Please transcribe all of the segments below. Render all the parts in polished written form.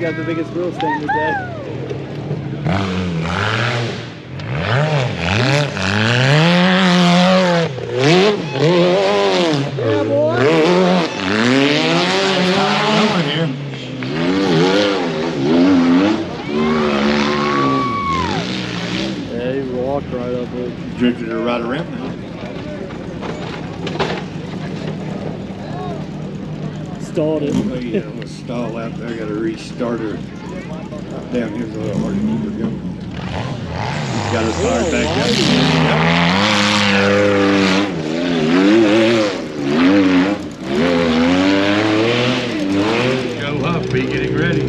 got the biggest wheel stand today. Yeah, boy. Yeah, he walked right up it. Drifted her right around now. Stalled it. Oh yeah, I'm gonna stall out there. I gotta restart her. Down here's a little hard to keep her going. Got her fired back up. Go up, be getting ready.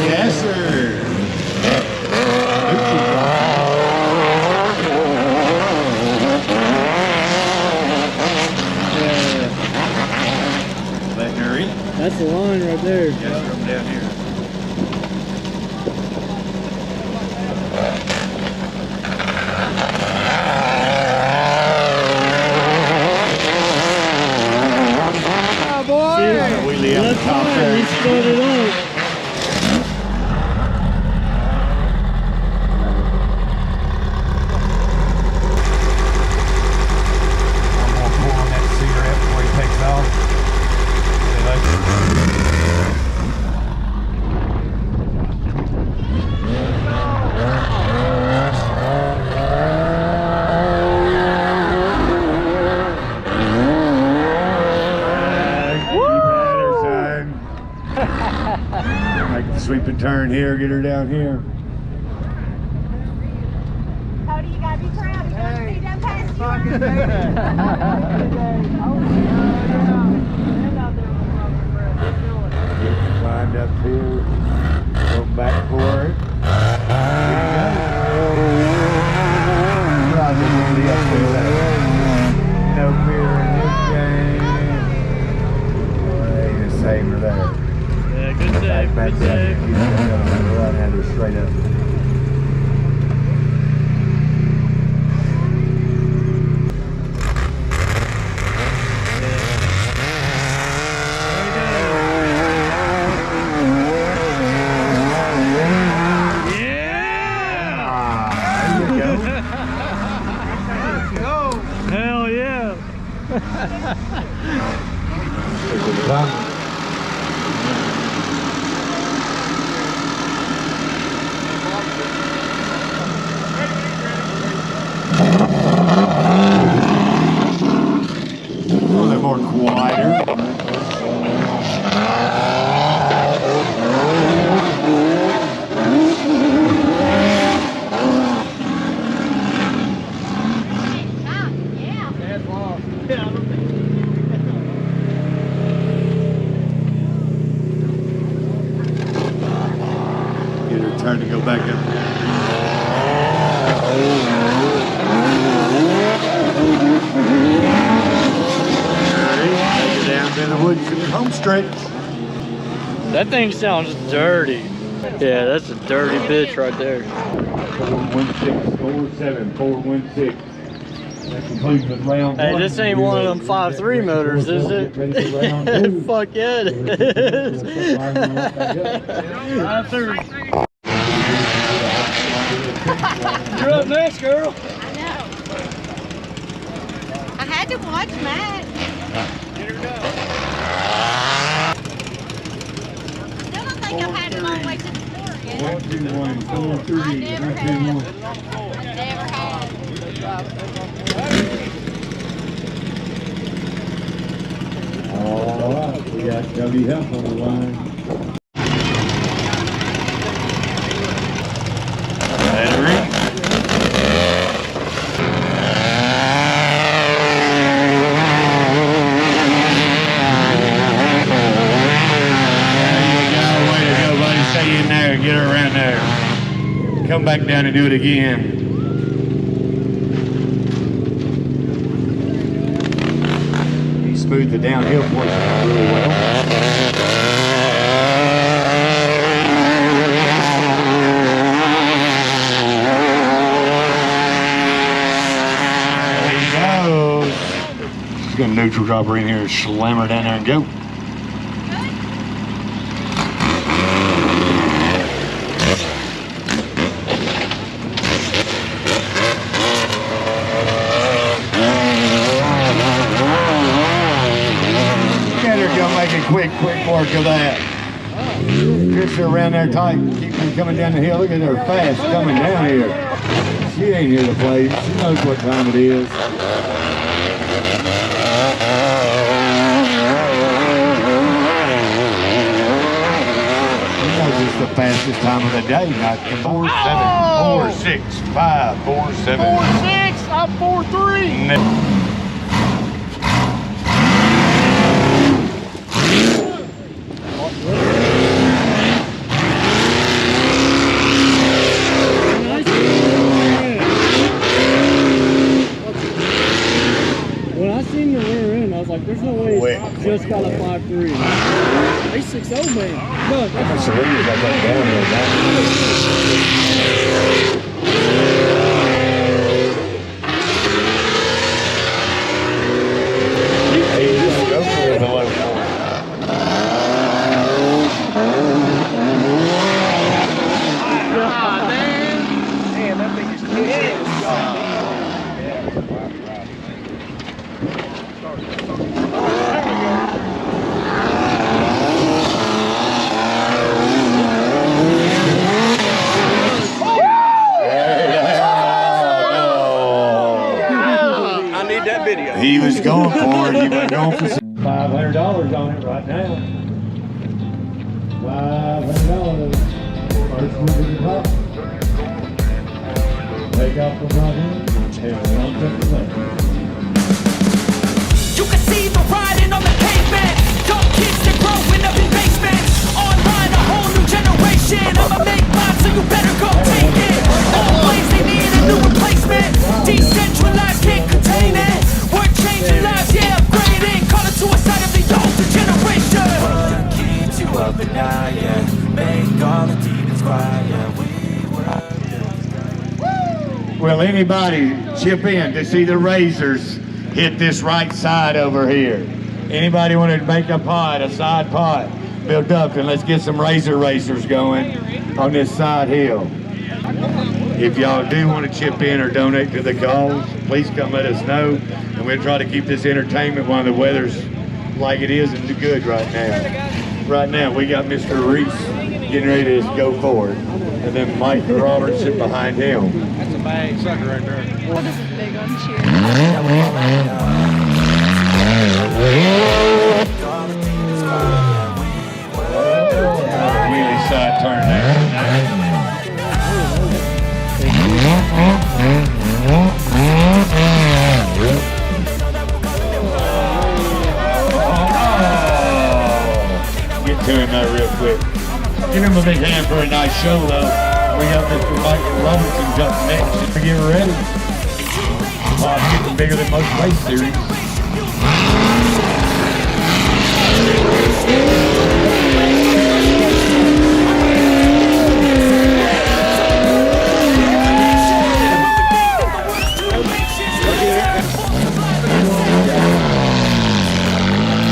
Yes, sir. That's the line right there. Yes, from down here. Oh boy! We lay on the top there. He split it up. I'm gonna pull on that cigarette before he takes off. Sweep and turn here, get her down here. Cody, you gotta be proud. He's gonna speed down past you. Climbed up here, go back for it. No fear in this game. Ain't a saver there. Yeah, good save, good save. He's gonna run at her straight up. Hell yeah! A little bit more quieter. Get her turn to go back up. Down to the woods and home stretch. That thing sounds dirty. Yeah, that's a dirty bitch right there. 416, 47416. That concludes with round Hey, one. this ain't one of them 5.3 motors, is it? Fuck yeah, it is. 5.3. You're up next, girl. I know. I had to watch Matt. Here we go. I still don't think I've had it all the way to the floor yet. 1, 2, 1, 4, 3, I never 1, 2, have. 1. I never have. All right, we got Cody Huff on the line. Battery. Stay in there, get her around there. Come back down and do it again. He smoothed the downhill portion really well. neutral dropper in here, slam her down there and go. Quick work of that. Just around there tight, keep them coming down the hill. Look at her fast coming down here. She ain't here to play. She knows what time it is. You know it's the fastest time of the day, not 4, 7, 4, 6, 5, 4, 7. 4, 6, I'm 4, 3. No. There's no way it's just got a 5.3. A 6.0 man. Look, that's a down go for the low. Man, that thing is good. He was going for it. He was going for $500 on it right now. $500. First one to the top. Take off from right here and one to the left. You can see the riding on the pavement. Young kids that growing up in basements. Online, a whole new generation. I'ma make mine, so you better go take it. All plays, they need a new replacement. Decentralized, can't contain it. We're changing lives, yeah, upgrading. Call it suicide of the older generation. What keeps you up at night, yeah. Make all the demons quiet, yeah. Will anybody chip in to see the razors hit this right side over here? Anybody want to make a pot, a side pot? Bill Duffin, let's get some razor racers going on this side hill. If y'all do want to chip in or donate to the cause, please come let us know, and we'll try to keep this entertainment while the weather's like it is and good right now. Right now, we got Mr. Reese getting ready to go forward, and then Mike Robertson behind him. That's a bag sucker right there. Oh, this is big on cheers. Wheelie side turn there. Get to him there real quick. Give him a big hand for a nice show though. We got Mr. Mike Robertson up next. Just get ready. It's getting bigger than most race series.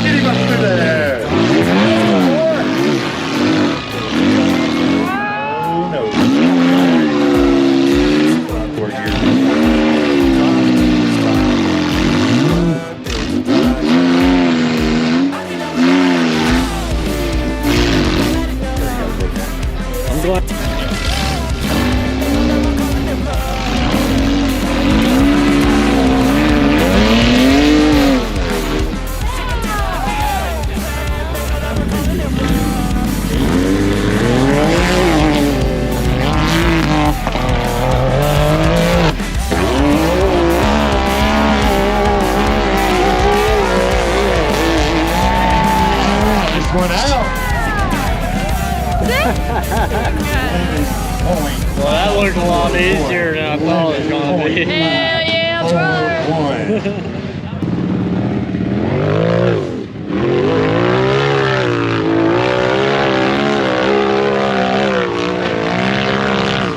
Get him up through there. One out. Well, that looked a lot easier than I thought it was going to be. Hell yeah,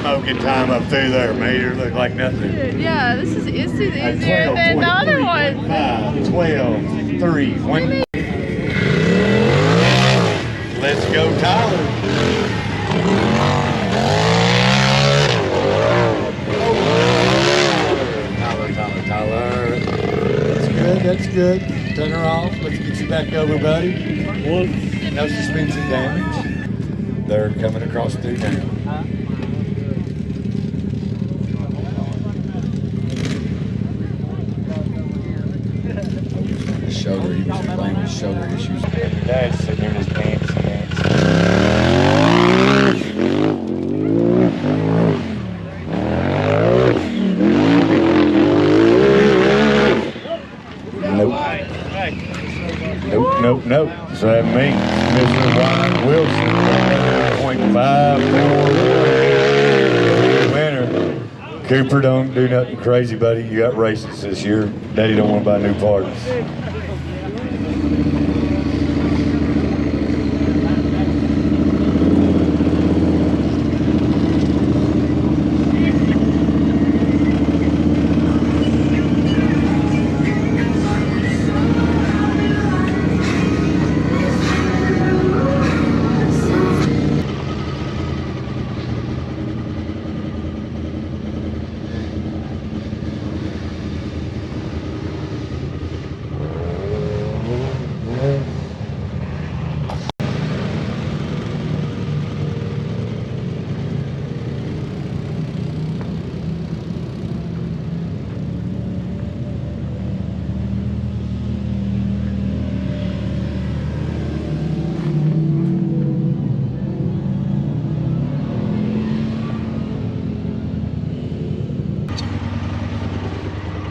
Smoking time climb up through there, made her look like nothing. Dude, yeah, this is easier At than the other 12, one. 5, 12, 3, 1. Let's go, Tyler. Tyler. That's good. Turn her off. Let's get you back over, buddy. No suspension damage. They're coming across through now. Shoulder, he was complaining with shoulder issues. Dad's sitting in his pants. Nope. So that means Mr. Ryan Wilson, 0.54 winner. Cooper, don't do nothing crazy, buddy. You got races this year. Daddy don't want to buy new parts.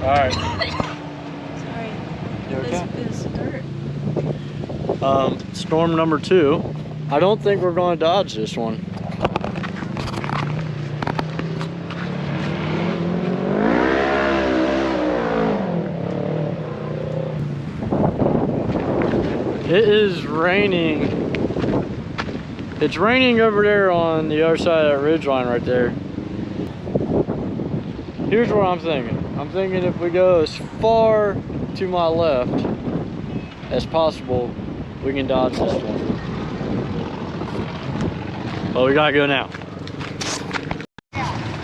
Alright. Sorry. You okay? This is dirt. Storm number 2. I don't think we're going to dodge this one. It is raining. It's raining over there on the other side of that ridge line right there. Here's what I'm thinking. I'm thinking if we go as far to my left as possible, we can dodge this one. But we gotta go now.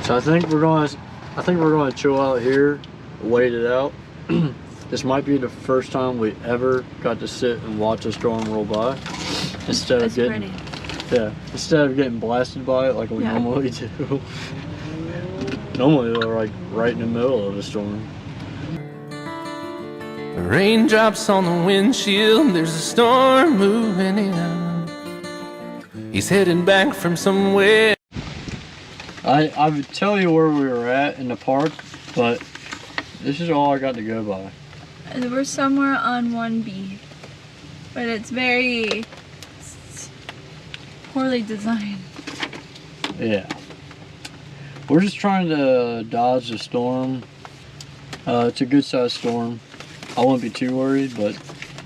So I think we're going to chill out here, wait it out. This might be the first time we ever got to sit and watch a storm roll by instead of getting blasted by it like we normally do. Normally they're like right in the middle of a storm. Raindrops on the windshield, there's a storm moving in. He's heading back from somewhere. I would tell you where we were at in the park, but this is all I got to go by. And we're somewhere on 1B, but it's very poorly designed. Yeah. We're just trying to dodge the storm. It's a good sized storm. I wouldn't be too worried, but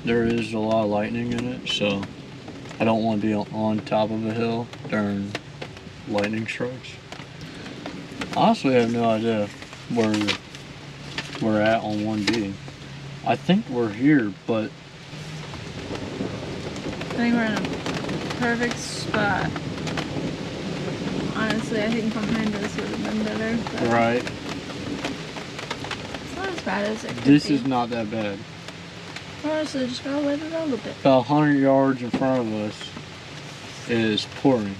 there is a lot of lightning in it, so I don't want to be on top of a hill during lightning strikes. Honestly, I have no idea where we're at on 1B. I think we're here, but I think we're in a perfect spot. Honestly, I think behind us would have been better. But right. It's not as bad as it could This be. is not that bad. Honestly, just gotta let it out a little bit. About 100 yards in front of us is pouring.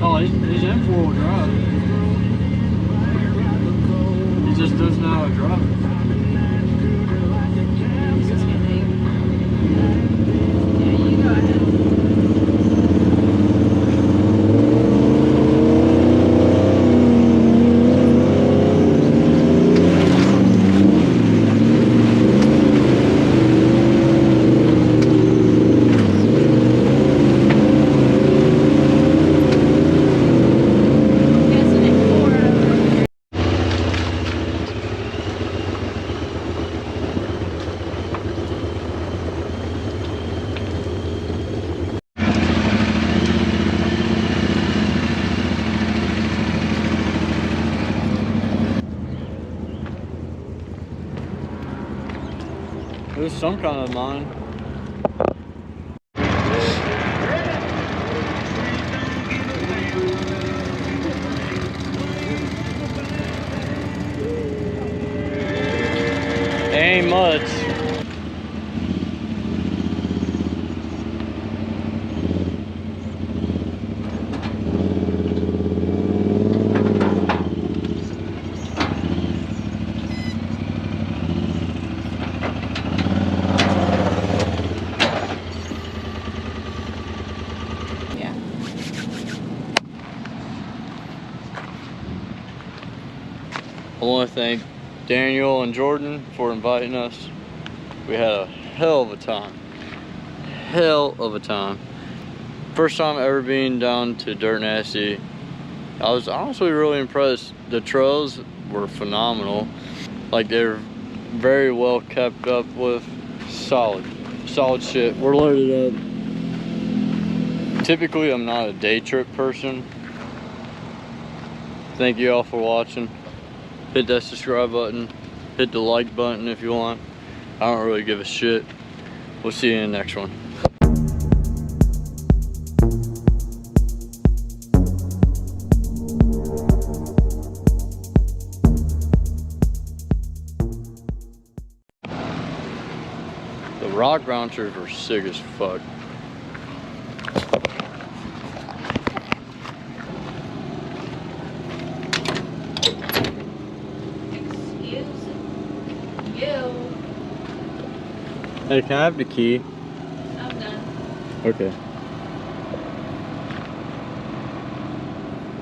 Oh, he's in four-wheel drive. He just doesn't know how to drive it. Yeah, you go ahead. There's some kind of mine. Ain't much. Yeah. I want to thank Daniel and Jordan for inviting us. We had a hell of a time. Hell of a time. First time ever being down to Dirt Nasty. I was honestly really impressed. The trails were phenomenal. Like, they're very well kept up with. Solid shit. We're loaded up. Typically, I'm not a day trip person. Thank you all for watching. Hit that subscribe button. Hit the like button if you want. I don't really give a shit. We'll see you in the next one. The rock bouncers were sick as fuck. Excuse you. Hey, can I have the key? I'm done. Okay.